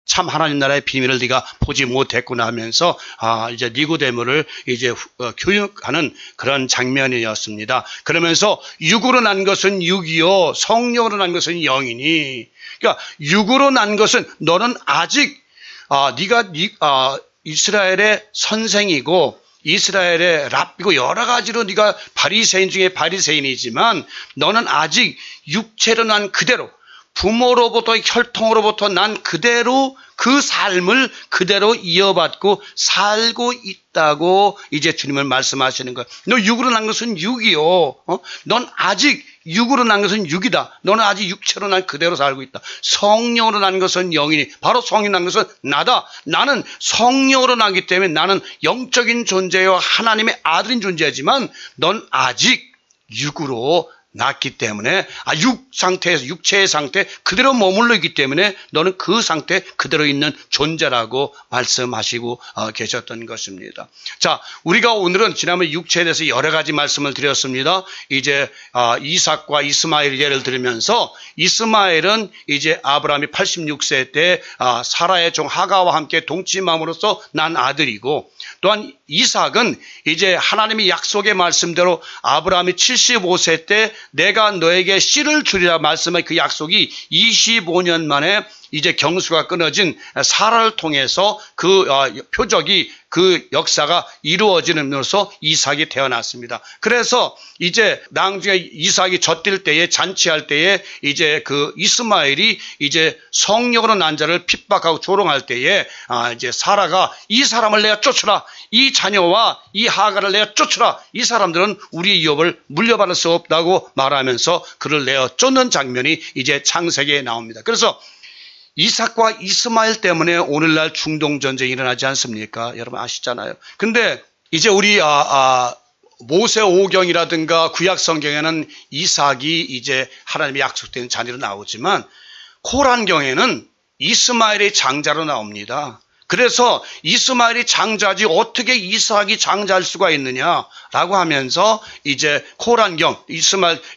참 하나님 나라의 비밀을 네가 보지 못했구나 하면서 이제 니고데모를 이제 교육하는 그런 장면이었습니다. 그러면서 육으로 난 것은 육이요 성령으로 난 것은 영이니, 그러니까 육으로 난 것은 너는 아직 네가 이스라엘의 선생이고 이스라엘의 랍비고 여러 가지로 네가 바리새인 중에 바리새인이지만 너는 아직 육체로 난 그대로 부모로부터 혈통으로부터 난 그대로 그 삶을 그대로 이어받고 살고 있다고 이제 주님은 말씀하시는 거예요. 너 육으로 난 것은 육이요. 넌 아직 육으로 난 것은 육이다. 너는 아직 육체로 난 그대로 살고 있다. 성령으로 난 것은 영이니, 바로 성령으로 난 것은 나다. 나는 성령으로 나기 때문에 나는 영적인 존재요 하나님의 아들인 존재지만 넌 아직 육으로 났기 때문에 상태에서 육체의 상태 그대로 머물러 있기 때문에 너는 그 상태 그대로 있는 존재라고 말씀하시고 계셨던 것입니다. 자, 우리가 오늘은 지난번 육체에 대해서 여러 가지 말씀을 드렸습니다. 이제 이삭과 이스마엘 예를 들으면서 이스마엘은 이제 아브라함이 86세 때 사라의 종 하가와 함께 동침함으로써 난 아들이고, 또한 이삭은 이제 하나님의 약속의 말씀대로 아브라함이 75세 때 내가 너에게 씨를 주리라 말씀의 그 약속이 25년 만에 이제 경수가 끊어진 사라를 통해서 그 표적이 그 역사가 이루어지면서 이삭이 태어났습니다. 그래서 이제 나중에 이삭이 젖뛸 때에 잔치할 때에 이제 그 이스마엘이 이제 성령으로 난 자를 핍박하고 조롱할 때에 이제 사라가 이 사람을 내가 쫓으라, 이 자녀와 이 하가를 내가 쫓으라, 이 사람들은 우리 유업을 물려받을 수 없다고 말하면서 그를 내어 쫓는 장면이 이제 창세기에 나옵니다. 그래서 이삭과 이스마엘 때문에 오늘날 중동 전쟁이 일어나지 않습니까? 여러분 아시잖아요. 근데 이제 우리 모세 오경이라든가 구약 성경에는 이삭이 이제 하나님의 약속된 자녀로 나오지만 코란경에는 이스마엘의 장자로 나옵니다. 그래서 이스마엘이 장자지 어떻게 이삭이 장자일 수가 있느냐라고 하면서 이제 코란경,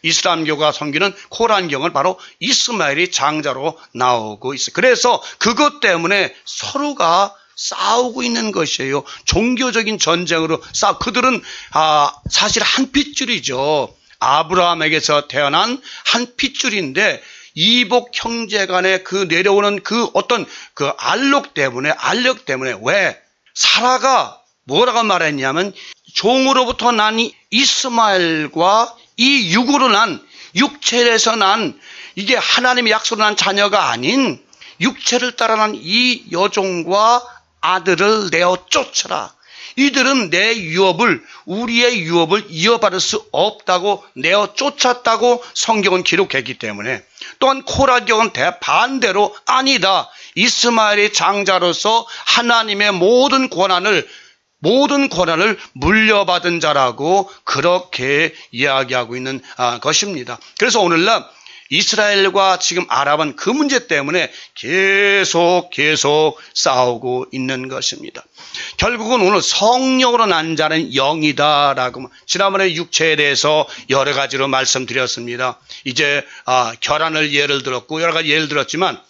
이슬람교가 섬기는 코란경은 바로 이스마엘이 장자로 나오고 있어요. 그래서 그것 때문에 서로가 싸우고 있는 것이에요. 종교적인 전쟁으로 그들은 사실 한 핏줄이죠. 아브라함에게서 태어난 한 핏줄인데 이복 형제 간의 그 내려오는 그 어떤 그 알력 때문에 왜 사라가 뭐라고 말했냐면 종으로부터 난 이스마엘과 이 육으로 난 육체에서 난 이게 하나님의 약속으로 난 자녀가 아닌 육체를 따라 난 이 여종과 아들을 내어 쫓으라. 이들은 내 유업을, 우리의 유업을 이어받을 수 없다고 내어 쫓았다고 성경은 기록했기 때문에, 또한 코라경은 대반대로 아니다. 이스마엘의 장자로서 하나님의 모든 권한을 물려받은 자라고 그렇게 이야기하고 있는 것입니다. 그래서 오늘날 이스라엘과 지금 아랍은 그 문제 때문에 계속 싸우고 있는 것입니다. 결국은 오늘 성령으로 난 자는 영이다라고 지난번에 육체에 대해서 여러 가지로 말씀드렸습니다. 이제 결혼을 예를 들었고 여러 가지 예를 들었지만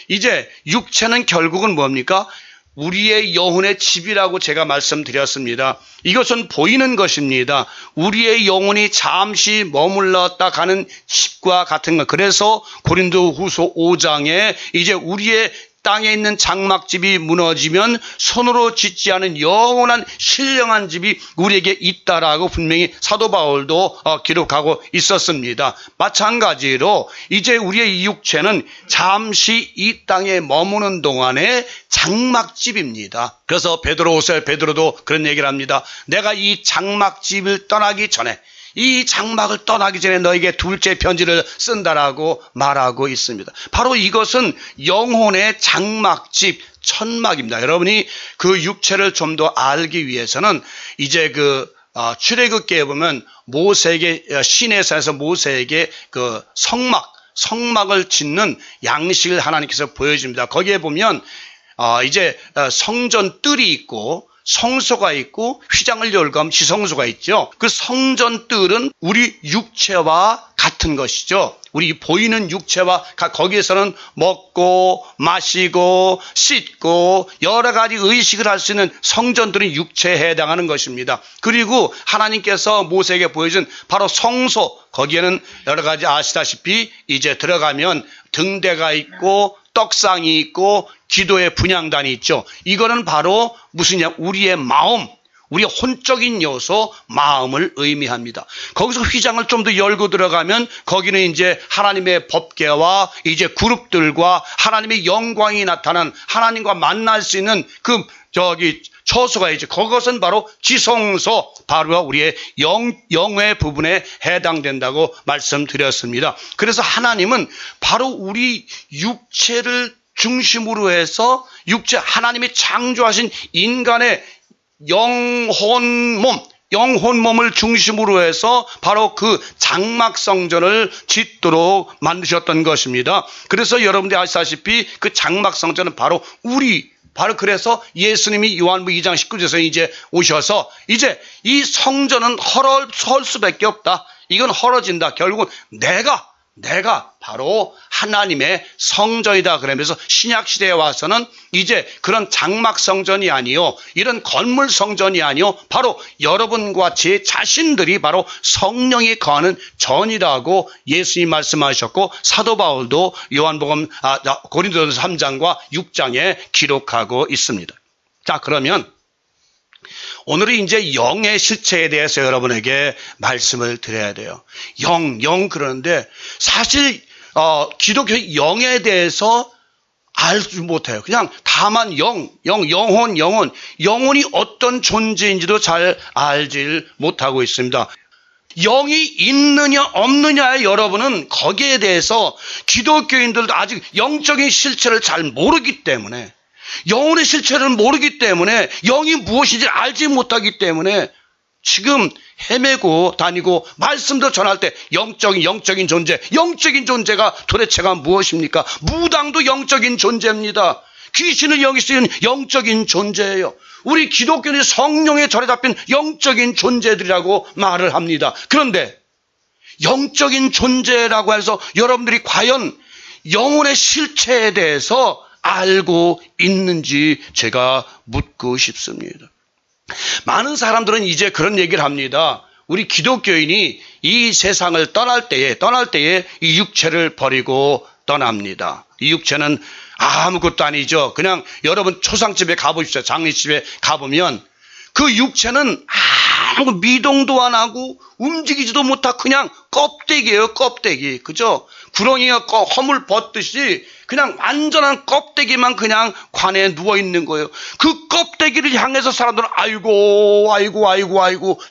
이제 육체는 결국은 뭡니까? 우리의 영혼의 집이라고 제가 말씀드렸습니다. 이것은 보이는 것입니다. 우리의 영혼이 잠시 머물렀다 가는 집과 같은 것. 그래서 고린도후서 5장에 이제 우리의 땅에 있는 장막집이 무너지면 손으로 짓지 않은 영원한 신령한 집이 우리에게 있다라고 분명히 사도 바울도 기록하고 있었습니다. 마찬가지로 이제 우리의 육체는 잠시 이 땅에 머무는 동안에 장막집입니다. 그래서 베드로후서에 베드로도 그런 얘기를 합니다. 내가 이 장막집을 떠나기 전에, 이 장막을 떠나기 전에 너에게 둘째 편지를 쓴다라고 말하고 있습니다. 바로 이것은 영혼의 장막집, 천막입니다. 여러분이 그 육체를 좀 더 알기 위해서는 이제 출애굽기에 보면 모세에게 시내산에서 모세에게 그 성막을 짓는 양식을 하나님께서 보여줍니다. 거기에 보면 이제 성전 뜰이 있고 성소가 있고 휘장을 열거하면 지성소가 있죠. 그 성전 뜰은 우리 육체와 같은 것이죠. 우리 보이는 육체와 거기에서는 먹고 마시고 씻고 여러 가지 의식을 할 수 있는 성전들은 육체에 해당하는 것입니다. 그리고 하나님께서 모세에게 보여준 바로 성소, 거기에는 여러 가지 아시다시피 이제 들어가면 등대가 있고 떡상이 있고 기도의 분향단이 있죠. 이거는 바로 무슨냐, 우리의 마음, 우리의 혼적인 요소, 마음을 의미합니다. 거기서 휘장을 좀 더 열고 들어가면 거기는 이제 하나님의 법궤와 이제 그룹들과 하나님의 영광이 나타난 하나님과 만날 수 있는 그 처소가 있죠. 그것은 바로 지성소, 바로 우리의 영의 부분에 해당된다고 말씀드렸습니다. 그래서 하나님은 바로 우리 육체를 중심으로 해서 하나님이 창조하신 인간의 영혼 몸을 중심으로 해서 바로 그 장막 성전을 짓도록 만드셨던 것입니다. 그래서 여러분들이 아시다시피 그 장막 성전은 바로 그래서 예수님이 요한복음 2장 19절에서 이제 오셔서 이제 이 성전은 헐 수밖에 없다. 이건 헐어진다. 결국은 내가 바로 하나님의 성전이다. 그러면서 신약시대에 와서는 이제 그런 장막 성전이 아니요, 이런 건물 성전이 아니요, 바로 여러분과 제 자신들이 바로 성령이 거하는 전이라고 예수님 말씀하셨고, 사도 바울도 요한복음 고린도전서 3장과 6장에 기록하고 있습니다. 자, 그러면 오늘은 이제 영의 실체에 대해서 여러분에게 말씀을 드려야 돼요. 영 그러는데 사실 기독교 영에 대해서 알지 못해요. 그냥 다만 영혼이 어떤 존재인지도 잘 알질 못하고 있습니다. 영이 있느냐 없느냐에 여러분은 거기에 대해서 기독교인들도 아직 영적인 실체를 잘 모르기 때문에, 영혼의 실체를 모르기 때문에, 영이 무엇인지 알지 못하기 때문에 지금 헤매고 다니고, 말씀도 전할 때 영적인 존재가 도대체가 무엇입니까? 무당도 영적인 존재입니다. 귀신을 여길 수 있는 영적인 존재예요. 우리 기독교는 성령의 절에 잡힌 영적인 존재들이라고 말을 합니다. 그런데 영적인 존재라고 해서 여러분들이 과연 영혼의 실체에 대해서 알고 있는지 제가 묻고 싶습니다. 많은 사람들은 이제 그런 얘기를 합니다. 우리 기독교인이 이 세상을 떠날 때에 이 육체를 버리고 떠납니다. 이 육체는 아무것도 아니죠. 그냥 여러분 초상집에 가보십시오. 장례집에 가보면 그 육체는 아무 미동도 안 하고 움직이지도 못하고 그냥 껍데기예요, 껍데기. 그죠? 구렁이가 허물 벗듯이 그냥 완전한 껍데기만 그냥 관에 누워있는 거예요. 그 껍데기를 향해서 사람들은 아이고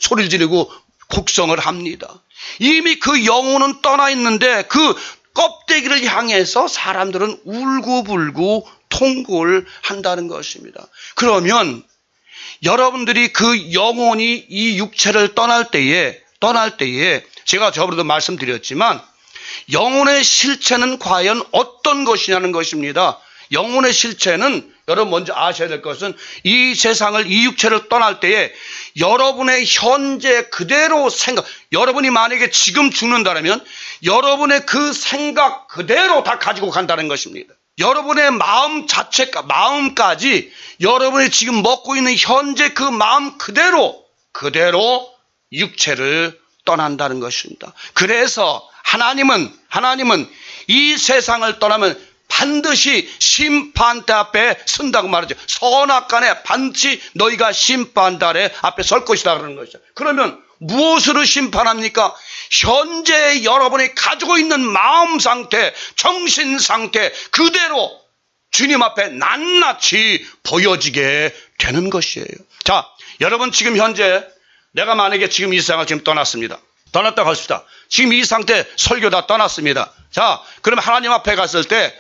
소리를 지르고 곡성을 합니다. 이미 그 영혼은 떠나 있는데 그 껍데기를 향해서 사람들은 울고불고 통곡을 한다는 것입니다. 그러면 여러분들이 그 영혼이 이 육체를 떠날 때에 제가 저번에도 말씀드렸지만 영혼의 실체는 과연 어떤 것이냐는 것입니다. 영혼의 실체는 여러분 먼저 아셔야 될 것은 이 세상을, 이 육체를 떠날 때에 여러분의 현재 그대로 여러분이 만약에 지금 죽는다면 여러분의 그 생각 그대로 다 가지고 간다는 것입니다. 여러분의 마음까지 여러분이 지금 먹고 있는 현재 그 마음 그대로 육체를 떠난다는 것입니다. 그래서 하나님은 이 세상을 떠나면 반드시 심판대 앞에 선다고 말하죠. 선악간에 반드시 너희가 심판대 앞에 설 것이다 그러는 것이죠. 그러면 무엇으로 심판합니까? 현재 여러분이 가지고 있는 마음 상태, 정신 상태 그대로 주님 앞에 낱낱이 보여지게 되는 것이에요. 자, 여러분 지금 현재 내가 만약에 지금 이 세상을 지금 떠났다고 합시다. 지금 이 상태 설교 다 떠났습니다. 자, 그럼 하나님 앞에 갔을 때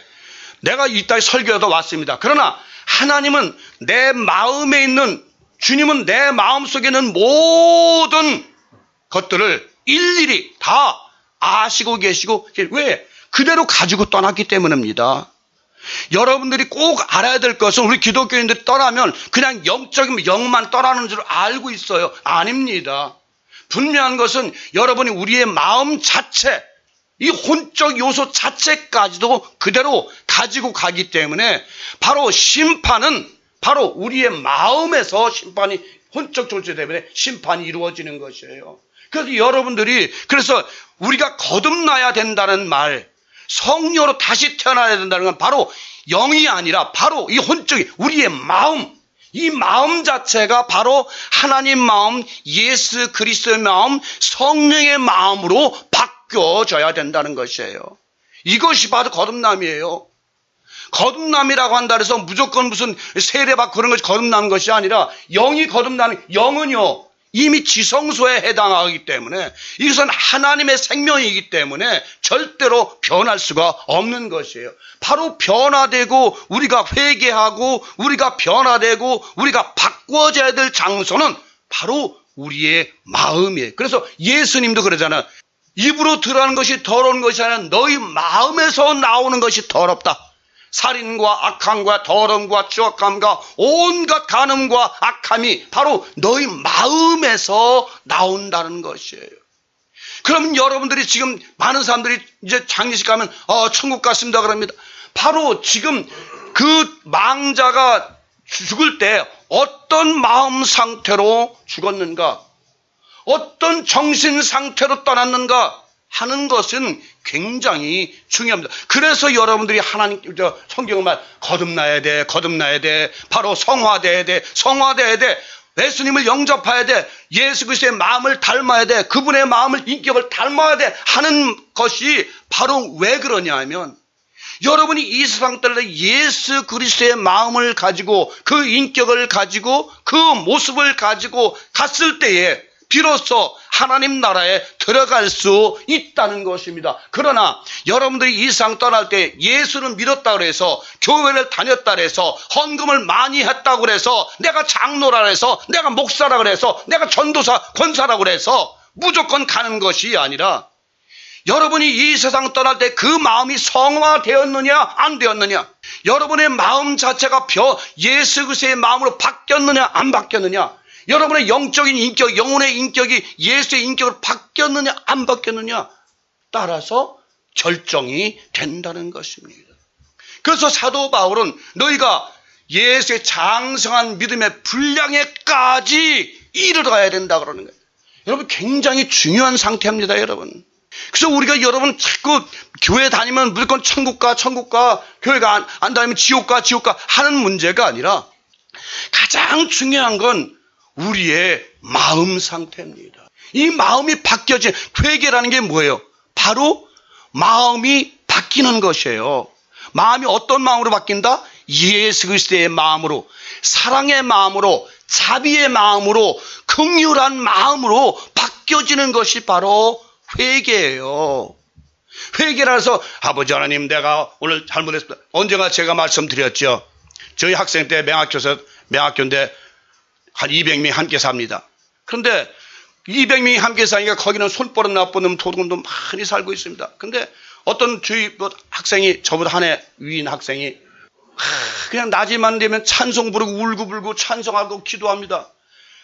내가 이따위 설교도 왔습니다. 그러나 하나님은 내 마음에 있는, 주님은 내 마음속에 있는 모든 것들을 일일이 다 아시고 계시고, 왜? 그대로 가지고 떠났기 때문입니다. 여러분들이 꼭 알아야 될 것은 우리 기독교인들이 떠나면 그냥 영적인 영만 떠나는 줄 알고 있어요. 아닙니다. 분명한 것은 여러분이 우리의 마음 자체, 이 혼적 요소 자체까지도 그대로 가지고 가기 때문에 바로 심판은 바로 우리의 마음에서 심판이 혼적 존재 때문에 심판이 이루어지는 것이에요. 그래서 여러분들이 그래서 우리가 거듭나야 된다는 말, 성녀로 다시 태어나야 된다는 건 바로 영이 아니라 바로 이 혼적이 우리의 마음, 이 마음 자체가 바로 하나님 마음, 예수 그리스도의 마음, 성령의 마음으로 바뀌어져야 된다는 것이에요. 이것이 바로 거듭남이에요. 거듭남이라고 한다 해서 무조건 무슨 세례받고 그런 것이 거듭나는 것이 아니라 영이 거듭나는, 영은요 이미 지성소에 해당하기 때문에 이것은 하나님의 생명이기 때문에 절대로 변할 수가 없는 것이에요. 바로 변화되고 우리가 회개하고 우리가 변화되고 우리가 바꿔져야 될 장소는 바로 우리의 마음이에요. 그래서 예수님도 그러잖아요. 입으로 들어가는 것이 더러운 것이 아니라 너희 마음에서 나오는 것이 더럽다. 살인과 악함과 더러움과 추악함과 온갖 간음과 악함이 바로 너희 마음에서 나온다는 것이에요. 그럼 여러분들이 지금 많은 사람들이 이제 장례식 가면 천국 갔습니다 그럽니다. 바로 지금 그 망자가 죽을 때 어떤 마음 상태로 죽었는가, 어떤 정신 상태로 떠났는가 하는 것은 굉장히 중요합니다. 그래서 여러분들이 하나님 성경을 말 거듭나야 돼, 거듭나야 돼, 바로 성화돼야 돼, 성화돼야 돼, 예수님을 영접해야 돼, 예수 그리스도의 마음을 닮아야 돼, 그분의 마음을 인격을 닮아야 돼 하는 것이 바로 왜 그러냐 하면 여러분이 이 세상 때에 예수 그리스도의 마음을 가지고 그 인격을 가지고 그 모습을 가지고 갔을 때에 비로소 하나님 나라에 들어갈 수 있다는 것입니다. 그러나 여러분들이 이 세상 떠날 때 예수를 믿었다 그래서 교회를 다녔다 그래서 헌금을 많이 했다고 그래서 내가 장로라 그래서 내가 목사라 그래서 내가 전도사 권사라 그래서 무조건 가는 것이 아니라 여러분이 이 세상 떠날 때 그 마음이 성화되었느냐 안 되었느냐, 여러분의 마음 자체가 예수 그리스도의 마음으로 바뀌었느냐 안 바뀌었느냐, 여러분의 영적인 인격, 영혼의 인격이 예수의 인격으로 바뀌었느냐 안 바뀌었느냐 따라서 결정이 된다는 것입니다. 그래서 사도 바울은 너희가 예수의 장성한 믿음의 분량에까지 이르러가야 된다 그러는 거예요. 여러분 굉장히 중요한 상태입니다, 여러분. 그래서 우리가 여러분 자꾸 교회 다니면 무조건 천국 가, 교회가 안 다니면 지옥 가 하는 문제가 아니라 가장 중요한 건 우리의 마음 상태입니다. 이 마음이 바뀌어진 회개라는 게 뭐예요? 바로 마음이 바뀌는 것이에요. 마음이 어떤 마음으로 바뀐다? 예수 그리스도의 마음으로, 사랑의 마음으로, 자비의 마음으로, 긍휼한 마음으로 바뀌어지는 것이 바로 회개예요. 회개라서 아버지 하나님 내가 오늘 잘못했습니다. 언젠가 제가 말씀드렸죠. 저희 학생 때 맹학교인데 한 200명이 함께 삽니다. 그런데 200명이 함께 사니까 거기는 손버릇 나쁜 놈 도둑놈도 많이 살고 있습니다. 근데 어떤 저희 학생이 저보다 한 해 위인 학생이 그냥 낮에만 되면 찬송 부르고 울고불고 찬송하고 기도합니다.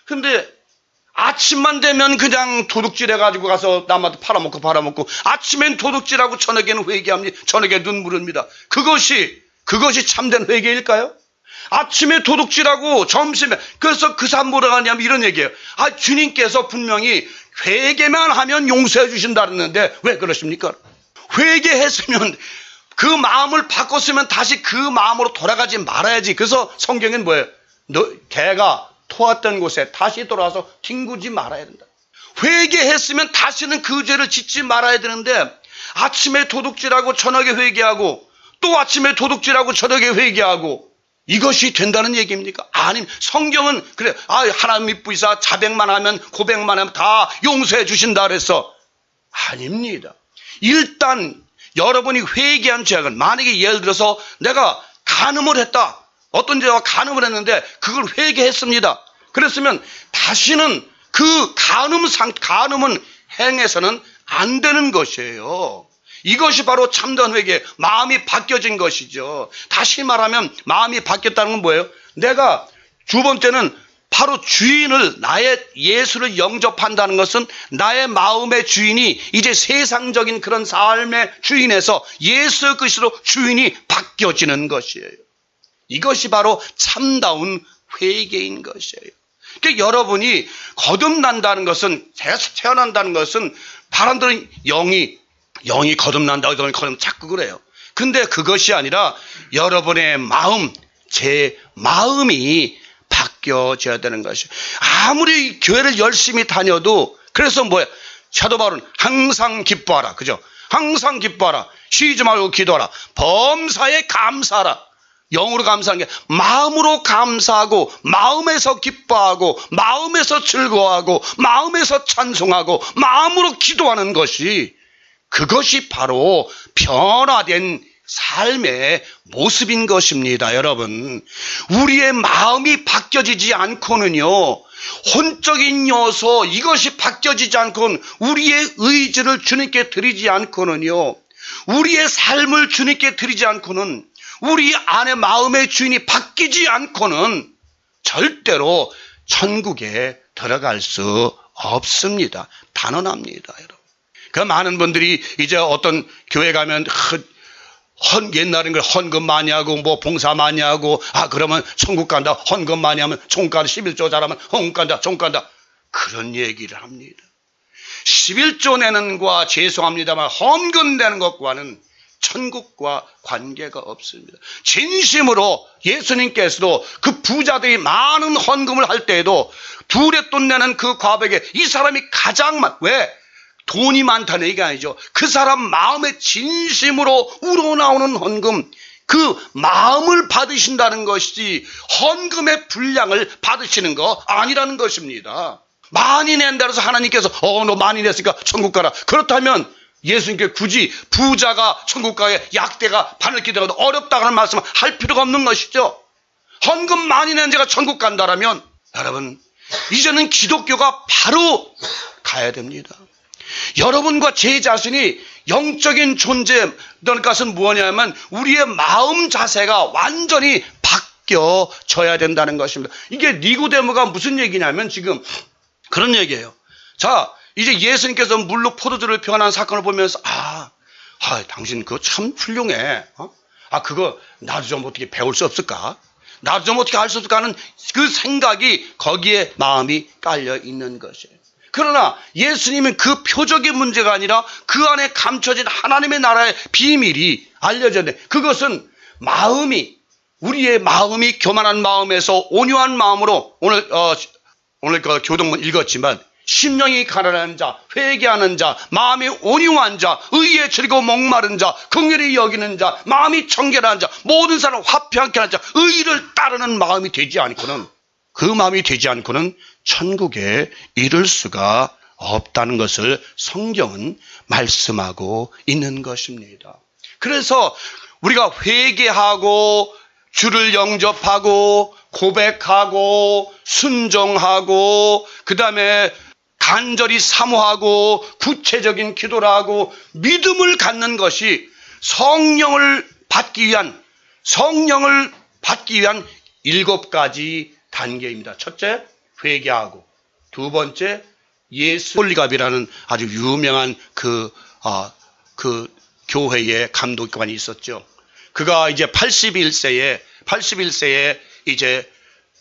근데 아침만 되면 그냥 도둑질해가지고 가서 남한테 팔아먹고 아침엔 도둑질하고 저녁에는 회개합니다. 저녁에 눈물 흘립니다. 그것이 참된 회개일까요? 아침에 도둑질하고 점심에, 그래서 그 사람 뭐라고 하냐면 이런 얘기예요. 주님께서 분명히 회개만 하면 용서해 주신다 그랬는데 왜 그러십니까? 회개했으면 그 마음을 바꿨으면 다시 그 마음으로 돌아가지 말아야지. 그래서 성경엔 뭐예요? 개가 토했던 곳에 다시 돌아와서 뒹구지 말아야 된다. 회개했으면 다시는 그 죄를 짓지 말아야 되는데 아침에 도둑질하고 저녁에 회개하고 또 아침에 도둑질하고 저녁에 회개하고 이것이 된다는 얘기입니까? 아니, 성경은 그래, 하나님 이쁘이사 자백만 하면 고백만 하면 다 용서해 주신다 그래서 아닙니다. 일단 여러분이 회개한 죄악은, 만약에 예를 들어서 내가 간음을 했다, 어떤 죄와 간음을 했는데 그걸 회개했습니다. 그랬으면 다시는 그 간음은 행해서는 안 되는 것이에요. 이것이 바로 참된 회개, 마음이 바뀌어진 것이죠. 다시 말하면 마음이 바뀌었다는 건 뭐예요? 내가 두 번째는 바로 주인을, 나의 예수를 영접한다는 것은 나의 마음의 주인이 이제 세상적인 그런 삶의 주인에서 예수 그리스도로 주인이 바뀌어지는 것이에요. 이것이 바로 참다운 회개인 것이에요. 그러니까 여러분이 거듭난다는 것은, 태어난다는 것은, 사람들은 영이 거듭난다고 자꾸 그래요. 근데 그것이 아니라 여러분의 마음, 제 마음이 바뀌어져야 되는 것이에요. 아무리 교회를 열심히 다녀도, 그래서 뭐야? 사도 바울은 항상 기뻐하라. 그죠? 항상 기뻐하라. 쉬지 말고 기도하라. 범사에 감사하라. 영으로 감사하는 게 마음으로 감사하고, 마음에서 기뻐하고, 마음에서 즐거워하고, 마음에서 찬송하고, 마음으로 기도하는 것이, 그것이 바로 변화된 삶의 모습인 것입니다. 여러분, 우리의 마음이 바뀌어지지 않고는요, 혼적인 요소, 이것이 바뀌어지지 않고는, 우리의 의지를 주님께 드리지 않고는요, 우리의 삶을 주님께 드리지 않고는, 우리 안에 마음의 주인이 바뀌지 않고는 절대로 천국에 들어갈 수 없습니다. 단언합니다, 여러분. 그 많은 분들이 이제 어떤 교회 가면 옛날엔 헌금 많이 하고, 뭐 봉사 많이 하고, 그러면 천국 간다. 헌금 많이 하면 천국 간다. 11조 잘하면 천국 간다. 천국 간다. 그런 얘기를 합니다. 11조 내는 것과, 죄송합니다만, 헌금 내는 것과는 천국과 관계가 없습니다. 진심으로 예수님께서도 그 부자들이 많은 헌금을 할 때에도 둘의 돈 내는 그 과백에 이 사람이 가장 왜? 돈이 많다는 얘기가 아니죠. 그 사람 마음에 진심으로 우러나오는 헌금, 그 마음을 받으신다는 것이지 헌금의 분량을 받으시는 거 아니라는 것입니다. 많이 낸다 해서 하나님께서 너 많이 냈으니까 천국 가라. 그렇다면 예수님께 굳이 부자가 천국 가게 약대가 바늘 기대가도 어렵다는 말씀을 할 필요가 없는 것이죠. 헌금 많이 낸 자가 천국 간다라면 여러분, 이제는 기독교가 바로 가야 됩니다. 여러분과 제 자신이 영적인 존재, 것은 무엇이냐면 우리의 마음 자세가 완전히 바뀌어져야 된다는 것입니다. 이게 니고데모가 무슨 얘기냐면 지금 그런 얘기예요. 자, 이제 예수님께서 물로 포도주를 변한 사건을 보면서 당신 그거 참 훌륭해. 그거 나도 좀 어떻게 배울 수 없을까? 나도 좀 어떻게 할 수 없을까 하는 그 생각이 거기에 마음이 깔려 있는 것이에요. 그러나 예수님은 그 표적의 문제가 아니라 그 안에 감춰진 하나님의 나라의 비밀이 알려졌는데, 그것은 우리의 마음이 교만한 마음에서 온유한 마음으로, 오늘 그 교동문 읽었지만, 심령이 가난한 자, 회개하는 자, 마음이 온유한 자, 의에 즐거워 목마른 자, 긍휼히 여기는 자, 마음이 청결한 자, 모든 사람 화평케 하는 자, 의를 따르는 마음이 되지 않고는, 그 마음이 되지 않고는 천국에 이를 수가 없다는 것을 성경은 말씀하고 있는 것입니다. 그래서 우리가 회개하고 주를 영접하고 고백하고 순종하고 그 다음에 간절히 사모하고 구체적인 기도를 하고 믿음을 갖는 것이 성령을 받기 위한 7가지 단계입니다. 첫째, 회개하고, 두 번째, 예수 폴리갑이라는 아주 유명한 그 교회의 감독관이 있었죠. 그가 이제 81세에 이제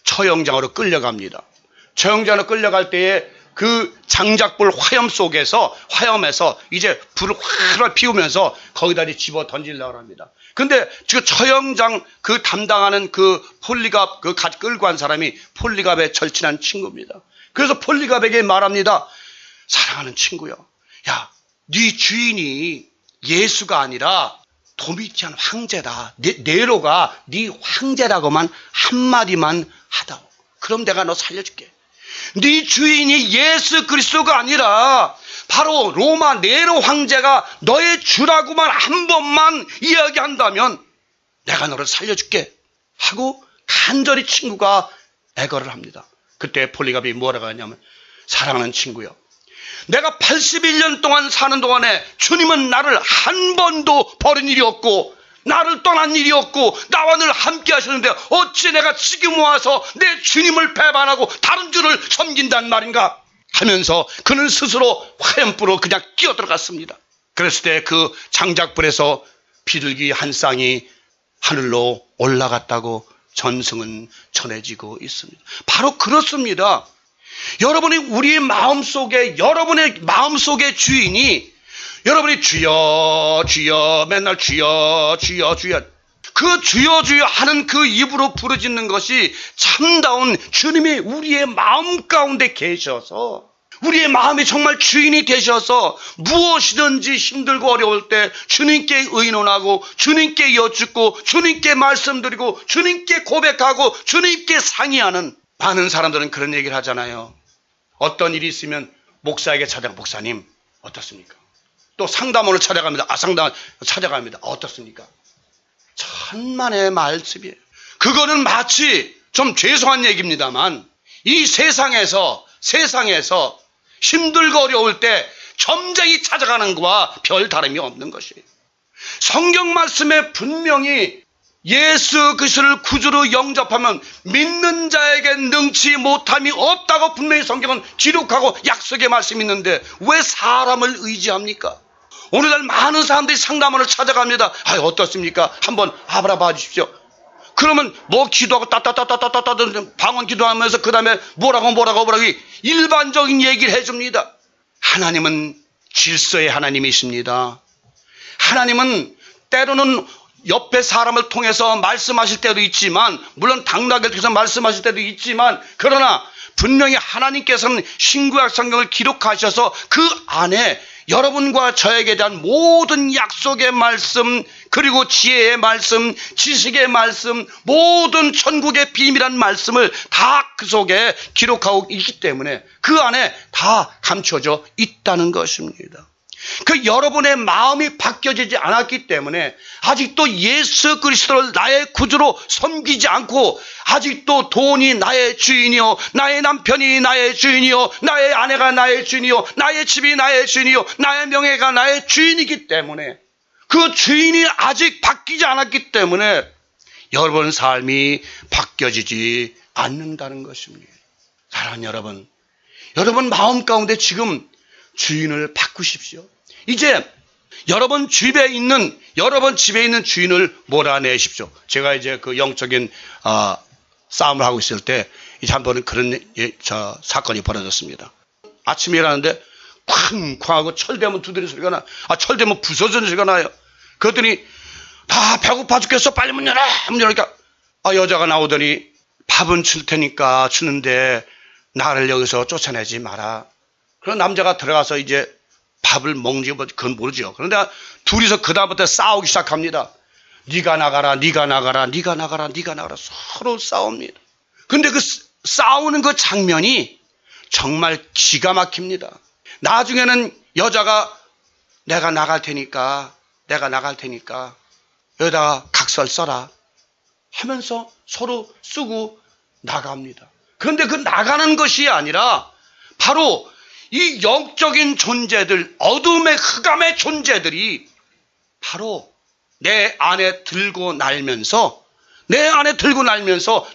처형장으로 끌려갑니다. 처형장으로 끌려갈 때에 그 장작불 화염에서 이제 불을 활활 피우면서 거기다 집어 던지려고 합니다. 근데 지금 처형장 그 담당하는 그 폴리갑, 그 끌고 간 사람이 폴리갑의 절친한 친구입니다. 그래서 폴리갑에게 말합니다. 사랑하는 친구요. 야, 네 주인이 예수가 아니라 도미티안 황제다. 네로가 네 황제라고만 한마디만 하다오. 그럼 내가 너 살려줄게. 네 주인이 예수 그리스도가 아니라 바로 로마 네로 황제가 너의 주라고만 한 번만 이야기한다면 내가 너를 살려줄게 하고 간절히 친구가 애걸을 합니다. 그때 폴리갑이 뭐라고 하냐면, 사랑하는 친구요, 내가 81년 동안 사는 동안에 주님은 나를 한 번도 버린 일이 없고 나를 떠난 일이 없고 나와 늘 함께 하셨는데 어찌 내가 지금 와서 내 주님을 배반하고 다른 주를 섬긴단 말인가 하면서 그는 스스로 화염불로 그냥 끼어들어갔습니다. 그랬을 때 그 장작불에서 비둘기 한 쌍이 하늘로 올라갔다고 전승은 전해지고 있습니다. 바로 그렇습니다. 여러분이 우리의 마음속에, 여러분의 마음속의 주인이 여러분이 주여 주여 맨날 주여 주여 주여 그 주여 주여 하는 그 입으로 부르짖는 것이 참다운 주님이 우리의 마음 가운데 계셔서 우리의 마음이 정말 주인이 되셔서 무엇이든지 힘들고 어려울 때 주님께 의논하고 주님께 여쭙고 주님께 말씀드리고 주님께 고백하고 주님께 상의하는 많은 사람들은 그런 얘기를 하잖아요. 어떤 일이 있으면 목사에게 찾아가 목사님 어떻습니까? 또 상담원을 찾아갑니다. 상담원 찾아갑니다. 어떻습니까? 천만의 말씀이에요. 그거는 마치 좀 죄송한 얘기입니다만 이 세상에서 힘들고 어려울 때 점쟁이 찾아가는 것과 별 다름이 없는 것이에요. 성경 말씀에 분명히 예수 그리스도를 구주로 영접하면 믿는 자에게 능치 못함이 없다고 분명히 성경은 기록하고 약속의 말씀이 있는데 왜 사람을 의지합니까? 오늘날 많은 사람들이 상담원을 찾아갑니다. 어떻습니까? 한번 알아봐 주십시오. 그러면 뭐 기도하고 따따따따따따 방언 기도하면서 그 다음에 뭐라고 일반적인 얘기를 해줍니다. 하나님은 질서의 하나님이십니다. 하나님은 때로는 옆에 사람을 통해서 말씀하실 때도 있지만 물론 당나귀를 통해서 말씀하실 때도 있지만 그러나 분명히 하나님께서는 신구약 성경을 기록하셔서 그 안에 여러분과 저에게 대한 모든 약속의 말씀 그리고 지혜의 말씀, 지식의 말씀, 모든 천국의 비밀한 말씀을 다 그 속에 기록하고 있기 때문에 그 안에 다 감춰져 있다는 것입니다. 그 여러분의 마음이 바뀌어지지 않았기 때문에 아직도 예수 그리스도를 나의 구주로 섬기지 않고 아직도 돈이 나의 주인이요 나의 남편이 나의 주인이요 나의 아내가 나의 주인이요 나의 집이 나의 주인이요 나의 명예가 나의 주인이기 때문에 그 주인이 아직 바뀌지 않았기 때문에 여러분 삶이 바뀌어지지 않는다는 것입니다. 사랑하는 여러분 마음 가운데 지금 주인을 바꾸십시오. 이제 여러분 집에 있는 주인을 몰아내십시오. 제가 이제 그 영적인 싸움을 하고 있을 때 이제 한 번은 그런 사건이 벌어졌습니다. 아침에 일어나는데 쾅쾅 하고 철대문 두드리는 소리가 나. 철대문 부서지는 소리가 나요. 그랬더니 다 배고파 죽겠어. 빨리 문 열어. 문 열으니까 여자가 나오더니 밥은 줄 테니까 주는데 나를 여기서 쫓아내지 마라. 그런 남자가 들어가서 이제 밥을 먹는지 그건 모르죠. 그런데 둘이서 그다음부터 싸우기 시작합니다. 네가 나가라, 네가 나가라, 네가 나가라, 네가 나가라. 서로 싸웁니다. 근데 그 싸우는 그 장면이 정말 기가 막힙니다. 나중에는 여자가 내가 나갈 테니까 여기다가 각서를 써라 하면서 서로 쓰고 나갑니다. 그런데 그 나가는 것이 아니라 바로 이 영적인 존재들, 어둠의 흑암의 존재들이 바로 내 안에 들고 날면서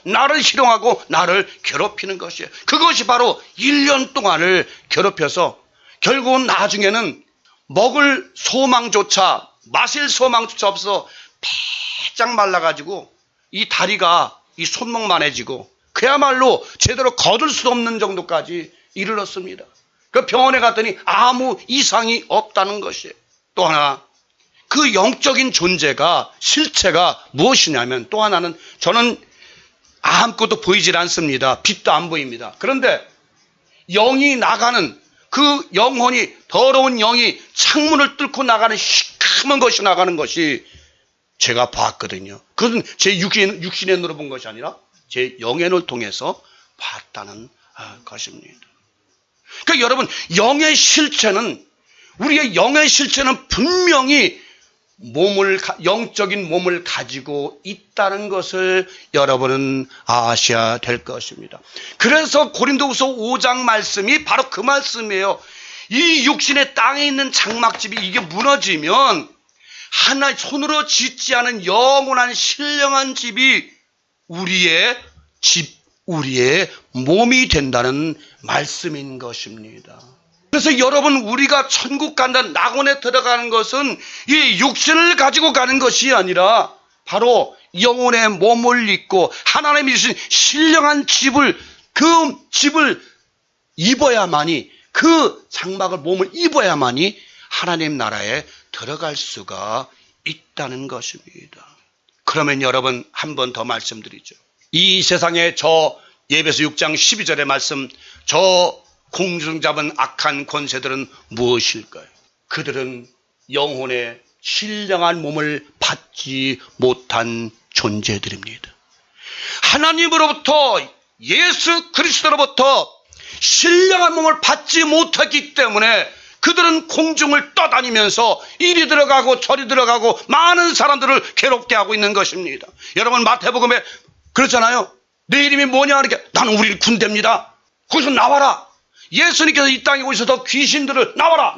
나를 희롱하고 나를 괴롭히는 것이에요. 그것이 바로 1년 동안을 괴롭혀서 결국은 나중에는 먹을 소망조차 마실 소망조차 없어 빼짝 말라가지고 이 다리가 이 손목만해지고 그야말로 제대로 거둘 수 없는 정도까지 이르렀습니다. 그 병원에 갔더니 아무 이상이 없다는 것이에요. 또 하나 그 영적인 존재가 실체가 무엇이냐면 또 하나는 저는 아무것도 보이질 않습니다. 빛도 안 보입니다. 그런데 영이 나가는 그 영혼이 더러운 영이 창문을 뚫고 나가는 시커먼 것이 나가는 것이 제가 봤거든요. 그것은 제 육신의 눈으로 본 것이 아니라 제 영의 눈을 통해서 봤다는 것입니다. 그러니까 여러분 우리의 영의 실체는 분명히 영적인 몸을 가지고 있다는 것을 여러분은 아셔야 될 것입니다. 그래서 고린도후서 5장 말씀이 바로 그 말씀이에요. 이 육신의 땅에 있는 장막집이 이게 무너지면 하나 손으로 짓지 않은 영원한 신령한 집이 우리의 집, 우리의 몸이 된다는 말씀인 것입니다. 그래서 여러분, 우리가 천국 간다는 낙원에 들어가는 것은 이 육신을 가지고 가는 것이 아니라 바로 영혼의 몸을 입고 하나님이 주신 신령한 집을, 그 집을 입어야만이, 그 장막을 몸을 입어야만이 하나님 나라에 들어갈 수가 있다는 것입니다. 그러면 여러분, 한 번 더 말씀드리죠. 이 세상에 저 예배서 6장 12절의 말씀, 저 공중 잡은 악한 권세들은 무엇일까요? 그들은 영혼의 신령한 몸을 받지 못한 존재들입니다. 하나님으로부터, 예수 그리스도로부터 신령한 몸을 받지 못했기 때문에 그들은 공중을 떠다니면서 이리 들어가고 저리 들어가고 많은 사람들을 괴롭게 하고 있는 것입니다. 여러분, 마태복음에 그렇잖아요. 내 이름이 뭐냐 하니까 나는 우리 군대입니다. 거기서 나와라. 예수님께서 이 땅에 오셔서 귀신들을 나와라.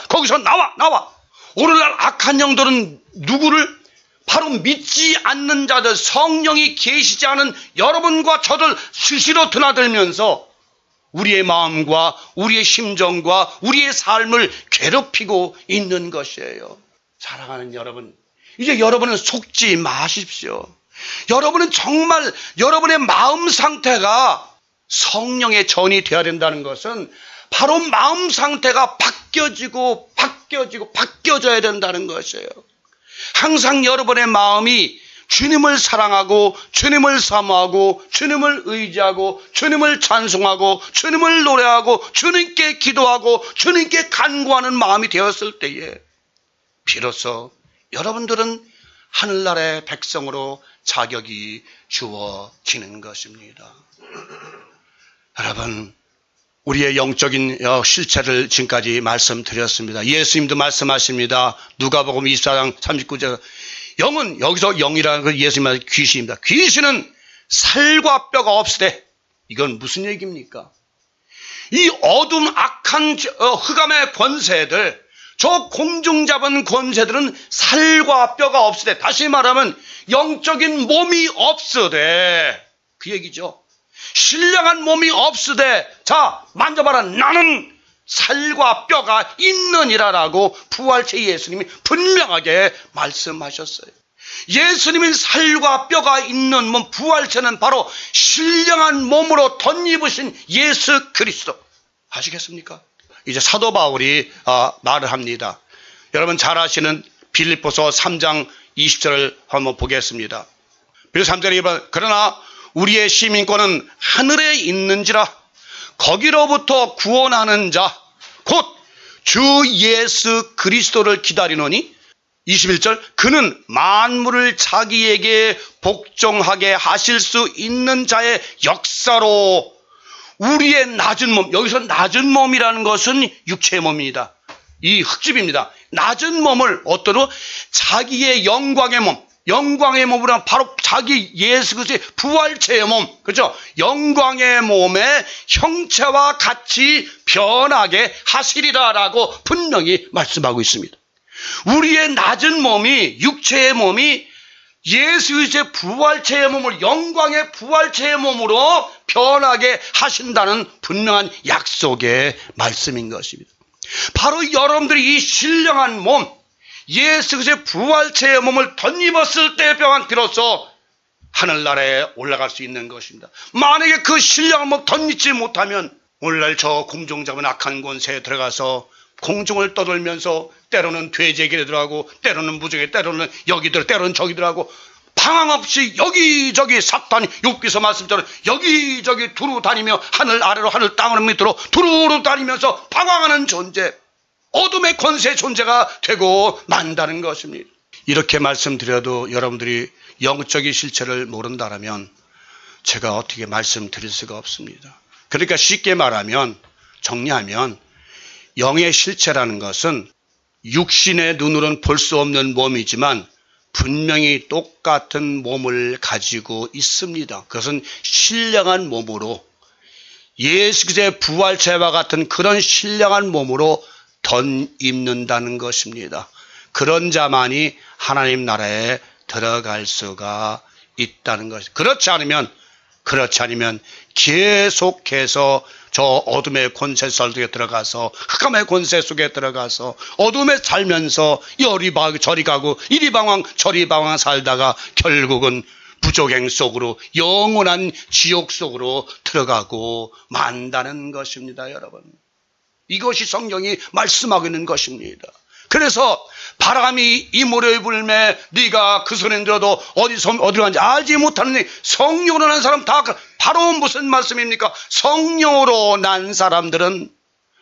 거기서 나와. 오늘날 악한 영들은 누구를? 바로 믿지 않는 자들, 성령이 계시지 않은 여러분과 저들 수시로 드나들면서 우리의 마음과 우리의 심정과 우리의 삶을 괴롭히고 있는 것이에요. 사랑하는 여러분, 이제 여러분은 속지 마십시오. 여러분은 정말 여러분의 마음 상태가 성령의 전이 되어야 된다는 것은 바로 마음 상태가 바뀌어져야 된다는 것이에요. 항상 여러분의 마음이 주님을 사랑하고 주님을 사모하고 주님을 의지하고 주님을 찬송하고 주님을 노래하고 주님께 기도하고 주님께 간구하는 마음이 되었을 때에 비로소 여러분들은 하늘나라의 백성으로 자격이 주어지는 것입니다. 여러분, 우리의 영적인 실체를 지금까지 말씀드렸습니다. 예수님도 말씀하십니다. 누가복음 24장 39절. 영은, 여기서 영이라는 건 예수님 말씀 귀신입니다. 귀신은 살과 뼈가 없으되, 이건 무슨 얘기입니까? 이 어둠 악한 흑암의 권세들, 저 공중 잡은 권세들은 살과 뼈가 없으되, 다시 말하면 영적인 몸이 없으되, 그 얘기죠. 신령한 몸이 없으되, 자, 만져봐라. 나는 살과 뼈가 있느니라라고 부활체 예수님이 분명하게 말씀하셨어요. 예수님이 살과 뼈가 있는 몸, 부활체는 바로 신령한 몸으로 덧입으신 예수 그리스도. 아시겠습니까? 이제 사도 바울이 말을 합니다. 여러분 잘 아시는 빌립보서 3장 20절을 한번 보겠습니다. 그리고 3절에 그러나 우리의 시민권은 하늘에 있는지라 거기로부터 구원하는 자 곧 주 예수 그리스도를 기다리노니 21절 그는 만물을 자기에게 복종하게 하실 수 있는 자의 역사로 우리의 낮은 몸, 여기서 낮은 몸이라는 것은 육체의 몸입니다. 이 흙집입니다. 낮은 몸을 어떠로 자기의 영광의 몸, 영광의 몸이란 바로 자기 예수 그리스도의 부활체의 몸, 그렇죠? 영광의 몸의 형체와 같이 변하게 하시리라라고 분명히 말씀하고 있습니다. 우리의 낮은 몸이, 육체의 몸이 예수 그리스도의 부활체의 몸을 영광의 부활체의 몸으로 변하게 하신다는 분명한 약속의 말씀인 것입니다. 바로 여러분들이 이 신령한 몸, 예수 그리스도의 부활체의 몸을 덧입었을 때 비로소 하늘나라에 올라갈 수 있는 것입니다. 만약에 그 신령한 몸 덧입지 못하면 오늘날 저 공중 잡은 악한 권세에 들어가서 공중을 떠돌면서 때로는 돼지에게 들어가고 때로는 무적에 때로는 여기들 때로는 저기들 하고 방황 없이 여기저기 사탄이 욥기서 말씀처럼 여기저기 두루 다니며 하늘 아래로 하늘 땅을 밑으로 두루루 다니면서 방황하는 존재, 어둠의 권세 존재가 되고 만다는 것입니다. 이렇게 말씀드려도 여러분들이 영적인 실체를 모른다면 제가 어떻게 말씀드릴 수가 없습니다. 그러니까 쉽게 말하면, 정리하면 영의 실체라는 것은 육신의 눈으로는 볼 수 없는 몸이지만 분명히 똑같은 몸을 가지고 있습니다. 그것은 신령한 몸으로 예수 그리스도의 부활체와 같은 그런 신령한 몸으로 덧입는다는 것입니다. 그런 자만이 하나님 나라에 들어갈 수가 있다는 것이. 그렇지 않으면 계속해서 저 어둠의 권세 속에 들어가서, 흑암의 권세 속에 들어가서 어둠에 살면서 저리 가고 이리 방황 저리 방황 살다가 결국은 부족행 속으로, 영원한 지옥 속으로 들어가고 만다는 것입니다, 여러분. 이것이 성경이 말씀하고 있는 것입니다. 그래서 바람이 이 모래에 불매 네가 그 소리는 들어도 어디로 가는지 알지 못하는 성령으로 난 사람 다, 바로 무슨 말씀입니까? 성령으로 난 사람들은,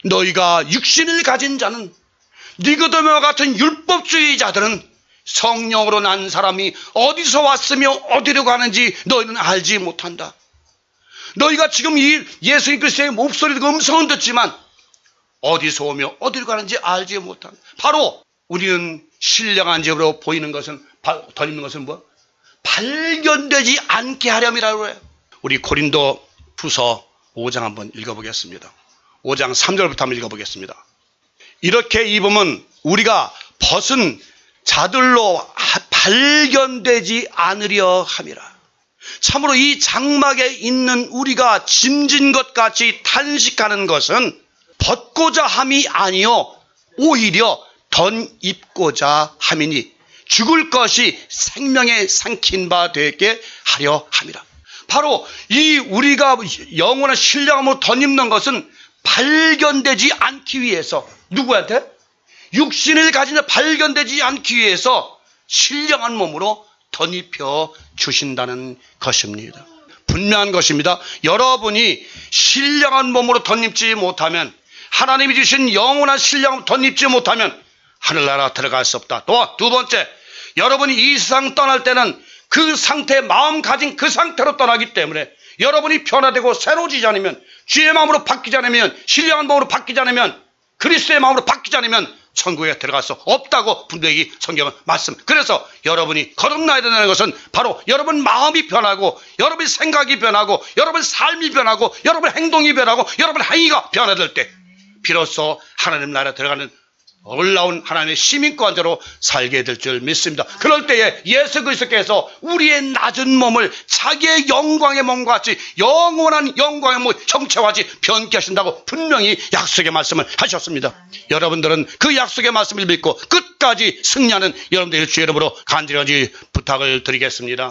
너희가 육신을 가진 자는, 니고데모와 같은 율법주의자들은 성령으로 난 사람이 어디서 왔으며 어디로 가는지 너희는 알지 못한다. 너희가 지금 이 예수님 그리스도의 목소리도 음성은 듣지만 어디서 오며 어디로 가는지 알지 못한다. 바로 우리는 신령한 집으로 보이는 것은, 덧입는 것은 뭐? 발견되지 않게 하렴이라고 해요. 우리 고린도 후서 5장 한번 읽어보겠습니다. 5장 3절부터 한번 읽어보겠습니다. 이렇게 입으면 우리가 벗은 자들로 발견되지 않으려 함이라. 참으로 이 장막에 있는 우리가 짐진 것 같이 탄식하는 것은 벗고자 함이 아니요 오히려 덧입고자 함이니 죽을 것이 생명에 삼킨 바 되게 하려 함이라. 바로 이 우리가 영원한 신령함으로 덧입는 것은 발견되지 않기 위해서, 누구한테? 육신을 가진 자 발견되지 않기 위해서 신령한 몸으로 덧입혀 주신다는 것입니다. 분명한 것입니다. 여러분이 신령한 몸으로 덧입지 못하면, 하나님이 주신 영원한 신령함으로 덧입지 못하면 하늘나라 들어갈 수 없다. 또 두 번째, 여러분이 이 세상 떠날 때는 그 상태, 마음 가진 그 상태로 떠나기 때문에 여러분이 변화되고 새로워지지 않으면, 주의 마음으로 바뀌지 않으면, 신령한 마음으로 바뀌지 않으면, 그리스도의 마음으로 바뀌지 않으면 천국에 들어갈 수 없다고 분명히 성경은 말씀. 그래서 여러분이 거듭나야 된다는 것은 바로 여러분 마음이 변하고, 여러분 생각이 변하고, 여러분 삶이 변하고, 여러분 행동이 변하고, 여러분 행위가 변화될 때 비로소 하나님 나라에 들어가는 놀라운 하나님의 시민권자로 살게 될 줄 믿습니다. 그럴 때에 예수 그리스도께서 우리의 낮은 몸을 자기의 영광의 몸과 같이 영원한 영광의 몸, 형체와 같이 변케 하신다고 분명히 약속의 말씀을 하셨습니다. 여러분들은 그 약속의 말씀을 믿고 끝까지 승리하는 여러분들의 주의 이름으로 간절히 부탁을 드리겠습니다.